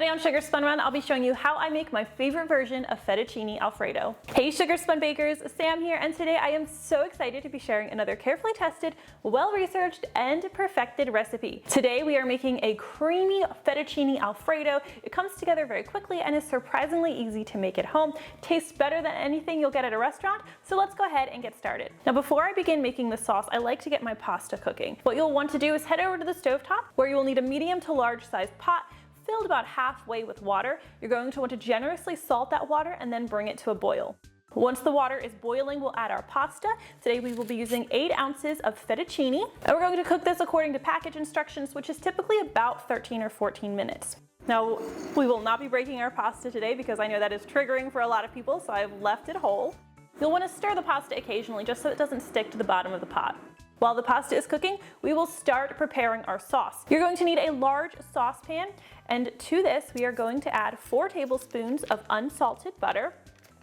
Today on Sugar Spun Run, I'll be showing you how I make my favorite version of fettuccine Alfredo. Hey Sugar Spun bakers, Sam here, and today I am so excited to be sharing another carefully tested, well-researched, and perfected recipe. Today we are making a creamy fettuccine Alfredo. It comes together very quickly and is surprisingly easy to make at home. Tastes better than anything you'll get at a restaurant, so let's go ahead and get started. Now before I begin making the sauce, I like to get my pasta cooking. What you'll want to do is head over to the stovetop, where you will need a medium to large sized pot filled about halfway with water. You're going to want to generously salt that water and then bring it to a boil. Once the water is boiling, we'll add our pasta. Today we will be using 8 ounces of fettuccine, and we're going to cook this according to package instructions, which is typically about 13 or 14 minutes. Now, we will not be breaking our pasta today because I know that is triggering for a lot of people, so I've left it whole. You'll want to stir the pasta occasionally just so it doesn't stick to the bottom of the pot. While the pasta is cooking, we will start preparing our sauce. You're going to need a large saucepan, and to this we are going to add 4 tablespoons of unsalted butter.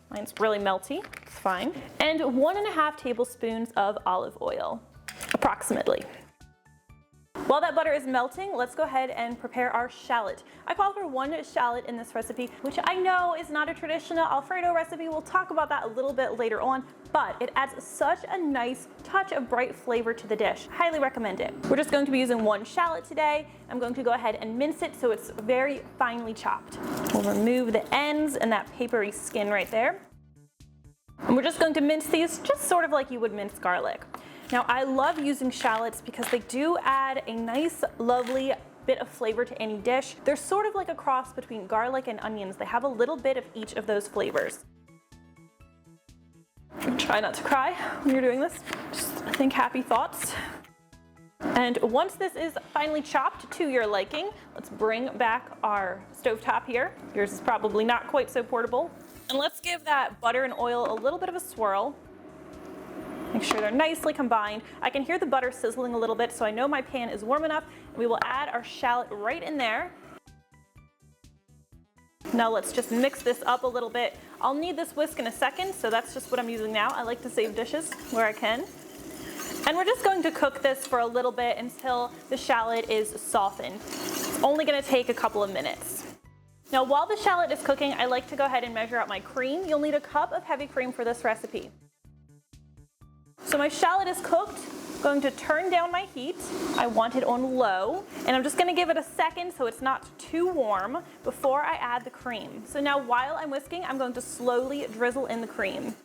Mine's really melty, it's fine. And 1.5 tablespoons of olive oil, approximately. While that butter is melting, let's go ahead and prepare our shallot. I call for 1 shallot in this recipe, which I know is not a traditional Alfredo recipe. We'll talk about that a little bit later on, but it adds such a nice touch of bright flavor to the dish. Highly recommend it. We're just going to be using 1 shallot today. I'm going to go ahead and mince it so it's very finely chopped. We'll remove the ends and that papery skin right there. And we're just going to mince these just sort of like you would mince garlic. Now I love using shallots because they do add a nice, lovely bit of flavor to any dish. They're sort of like a cross between garlic and onions. They have a little bit of each of those flavors. Try not to cry when you're doing this. Just think happy thoughts. And once this is finely chopped to your liking, let's bring back our stovetop here. Yours is probably not quite so portable. And let's give that butter and oil a little bit of a swirl. Make sure they're nicely combined. I can hear the butter sizzling a little bit, so I know my pan is warm enough. We will add our shallot right in there. Now let's just mix this up a little bit. I'll need this whisk in a second, so that's just what I'm using now. I like to save dishes where I can. And we're just going to cook this for a little bit until the shallot is softened. It's only going to take a couple of minutes. Now while the shallot is cooking, I like to go ahead and measure out my cream. You'll need a cup of heavy cream for this recipe. So my shallot is cooked. I'm going to turn down my heat. I want it on low, and I'm just going to give it a second so it's not too warm before I add the cream. So now while I'm whisking, I'm going to slowly drizzle in the cream.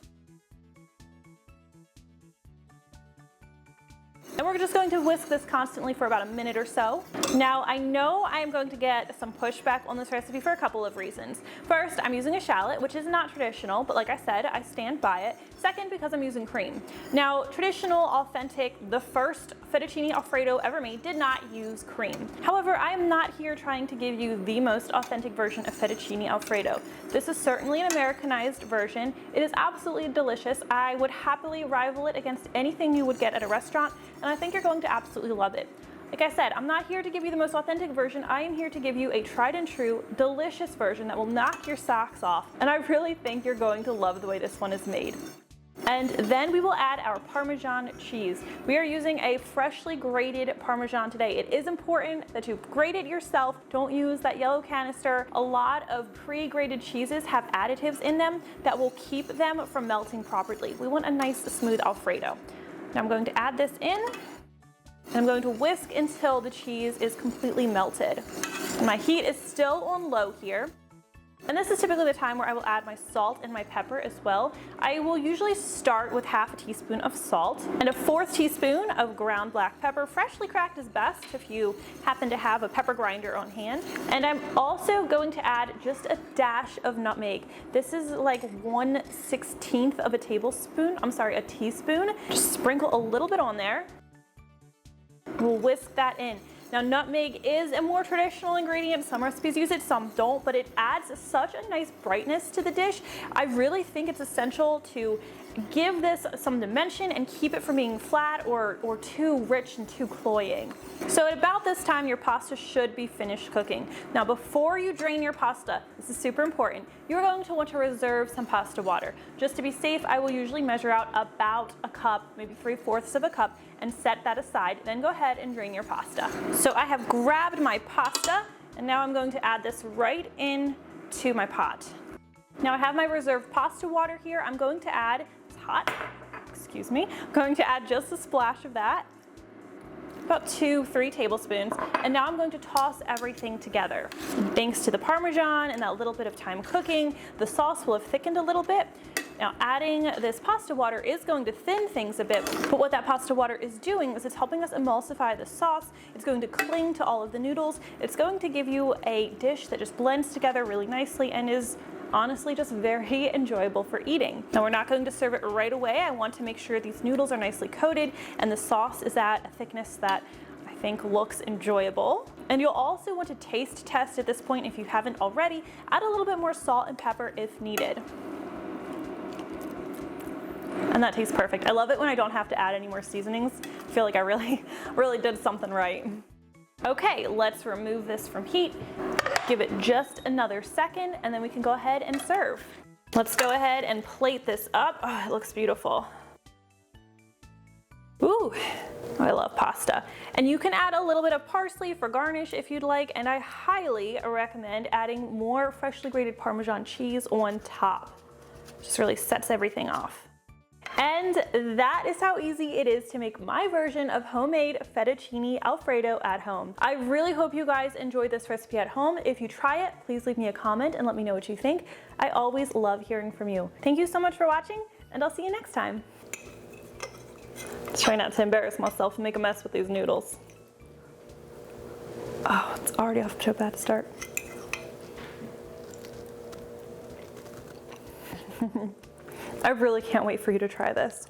And we're just going to whisk this constantly for about a minute or so. Now I know I am going to get some pushback on this recipe for a couple of reasons. First, I'm using a shallot, which is not traditional, but like I said, I stand by it. Second, because I'm using cream. Now, traditional, authentic, the first fettuccine Alfredo ever made did not use cream. However, I am not here trying to give you the most authentic version of fettuccine Alfredo. This is certainly an Americanized version. It is absolutely delicious. I would happily rival it against anything you would get at a restaurant, and I think you're going to absolutely love it. Like I said, I'm not here to give you the most authentic version. I am here to give you a tried and true, delicious version that will knock your socks off, and I really think you're going to love the way this one is made. And then we will add our Parmesan cheese. We are using a freshly grated Parmesan today. It is important that you grate it yourself. Don't use that yellow canister. A lot of pre-grated cheeses have additives in them that will keep them from melting properly. We want a nice, smooth Alfredo. Now I'm going to add this in, and I'm going to whisk until the cheese is completely melted. And my heat is still on low here. And this is typically the time where I will add my salt and my pepper as well. I will usually start with 1/2 teaspoon of salt and 1/4 teaspoon of ground black pepper. Freshly cracked is best if you happen to have a pepper grinder on hand. And I'm also going to add just a dash of nutmeg. This is like 1/16 of a tablespoon, a teaspoon. Just sprinkle a little bit on there. We'll whisk that in. Now nutmeg is a more traditional ingredient. Some recipes use it, some don't, but it adds such a nice brightness to the dish. I really think it's essential to give this some dimension and keep it from being flat or too rich and too cloying. So at about this time, your pasta should be finished cooking. Now before you drain your pasta, this is super important, you're going to want to reserve some pasta water. Just to be safe, I will usually measure out about a cup, maybe 3/4 of a cup, and set that aside. Then go ahead and drain your pasta. So I have grabbed my pasta And now I'm going to add this right into my pot. Now I have my reserved pasta water here. I'm going to add, it's hot, excuse me. I'm going to add just a splash of that, about 2-3 tablespoons. And now I'm going to toss everything together. Thanks to the Parmesan and that little bit of time cooking, the sauce will have thickened a little bit. Now adding this pasta water is going to thin things a bit, but what that pasta water is doing is it's helping us emulsify the sauce. It's going to cling to all of the noodles. It's going to give you a dish that just blends together really nicely and is honestly just very enjoyable for eating. Now we're not going to serve it right away. I want to make sure these noodles are nicely coated and the sauce is at a thickness that I think looks enjoyable. And you'll also want to taste test at this point if you haven't already. Add a little bit more salt and pepper if needed. And that tastes perfect. I love it when I don't have to add any more seasonings. I feel like I really did something right. Okay, let's remove this from heat. Give it just another second and then we can go ahead and serve. Let's go ahead and plate this up. Oh, it looks beautiful. Ooh, I love pasta. And you can add a little bit of parsley for garnish if you'd like, and I highly recommend adding more freshly grated Parmesan cheese on top. Just really sets everything off. And that is how easy it is to make my version of homemade fettuccine Alfredo at home. I really hope you guys enjoyed this recipe at home. If you try it, please leave me a comment and let me know what you think. I always love hearing from you. Thank you so much for watching, and I'll see you next time. Let's try not to embarrass myself and make a mess with these noodles. Oh, it's already off to a bad start. I really can't wait for you to try this.